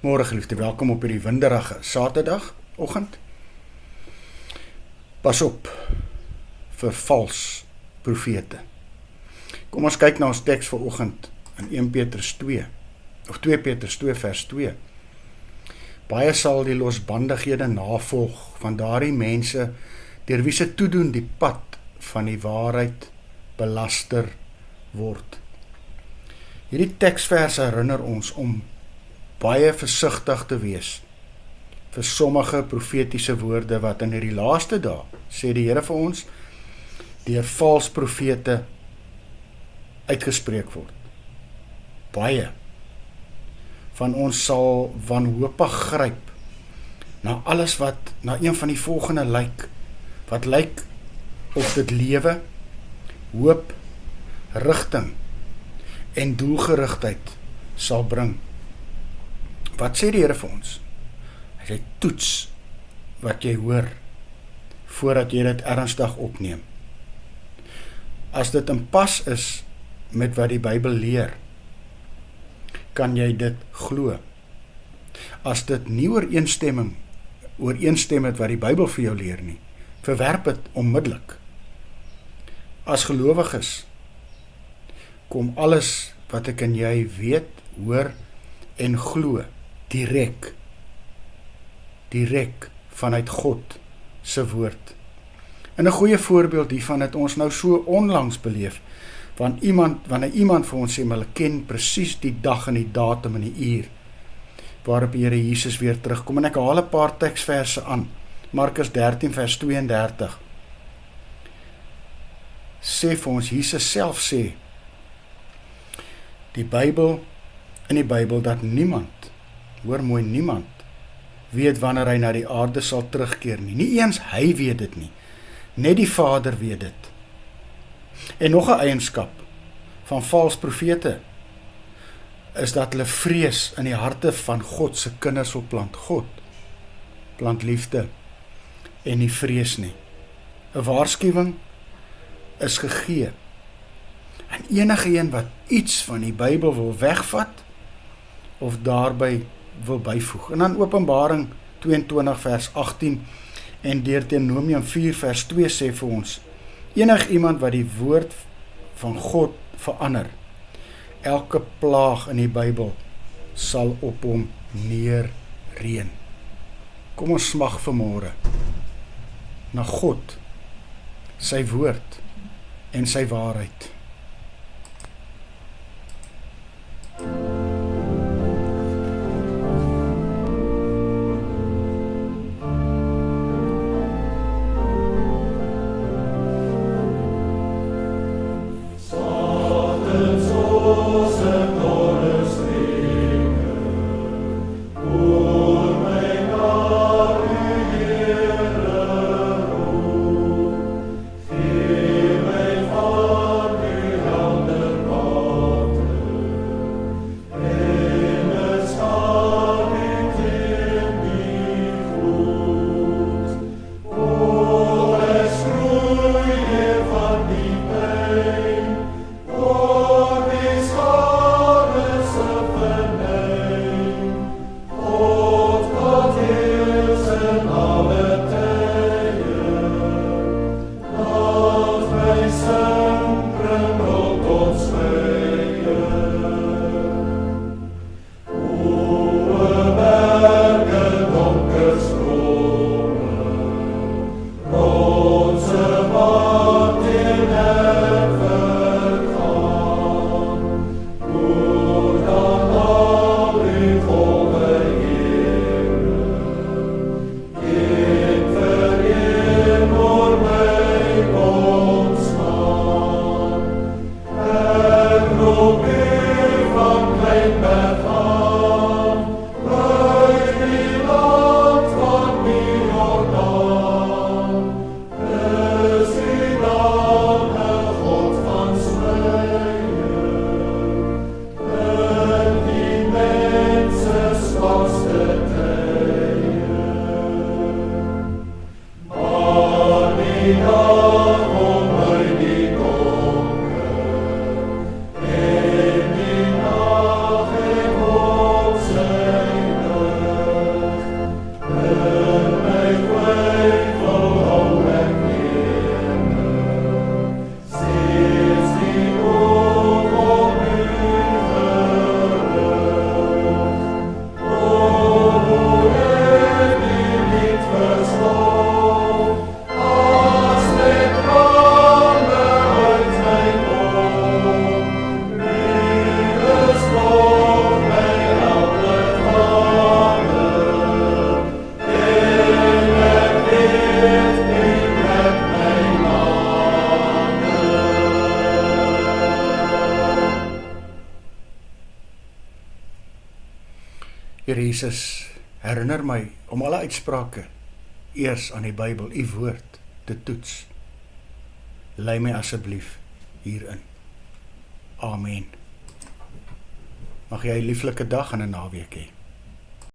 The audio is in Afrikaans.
Môre geliefde, welkom op hierdie winderige Saterdagoggend. Pas op vir vals profete. Kom ons kyk na ons teks vanoggend in 1 Petrus 2, of 2 Petrus 2 vers 2. Baie sal die losbandighede navolg van daardie mense, deur wie se toedoen die pad van die waarheid belaster word. Hierdie teksvers herinner ons om baie versigtig te wees vir sommige profetiese woorde wat in hierdie laaste dae, sê die Here vir ons, deur vals profete uitgespreek word. Baie van ons sal wanhoopig gryp na alles wat na een van die volgende lyk, wat lyk of dit lewe, hoop, rigting en doelgerigtheid sal bring. Wat sê die Here vir ons? Hy sê toets wat jy hoor voordat jy dit ernstig opneem. As dit in pas is met wat die Bybel leer, kan jy dit glo. As dit nie ooreenstem met wat die Bybel vir jou leer nie, verwerp dit onmiddellik. As gelowiges kom alles wat ek en jy weet, hoor en glo direk vanuit God se woord. En 'n goeie voorbeeld hiervan het ons nou so onlangs beleef, wanneer iemand vir ons sê, maar hulle ken presies die dag en die datum en die uur waarop die Here Jesus weer terugkom. En ek haal 'n paar teksverse aan. Markus 13 vers 32 sê vir ons, Jesus self sê in die Bybel dat niemand, hoor mooi, niemand weet wanneer hy na die aarde sal terugkeer nie. Nie eens hy weet dit nie. Net die Vader weet dit. En nog 'n eienskap van vals profete is dat hulle vrees in die harte van God se kinders wil plant. God plant liefde en nie vrees nie. 'n Waarskuwing is gegee. En enige een wat iets van die Bybel wil wegvat of daarby wil byvoeg. En dan Openbaring 22 vers 18 en Deuteronomium 4 vers 2 sê vir ons, enig iemand wat die woord van God verander, elke plaag in die Bybel sal op hom neerreën. Kom ons smag vanmôre na God, sy woord en sy waarheid. Jesus, herinner my om alle uitsprake eers aan die Bybel, u woord, te toets. Lei my asseblief hierin. Amen. Mag jy 'n lieflike dag en 'n naweek hê.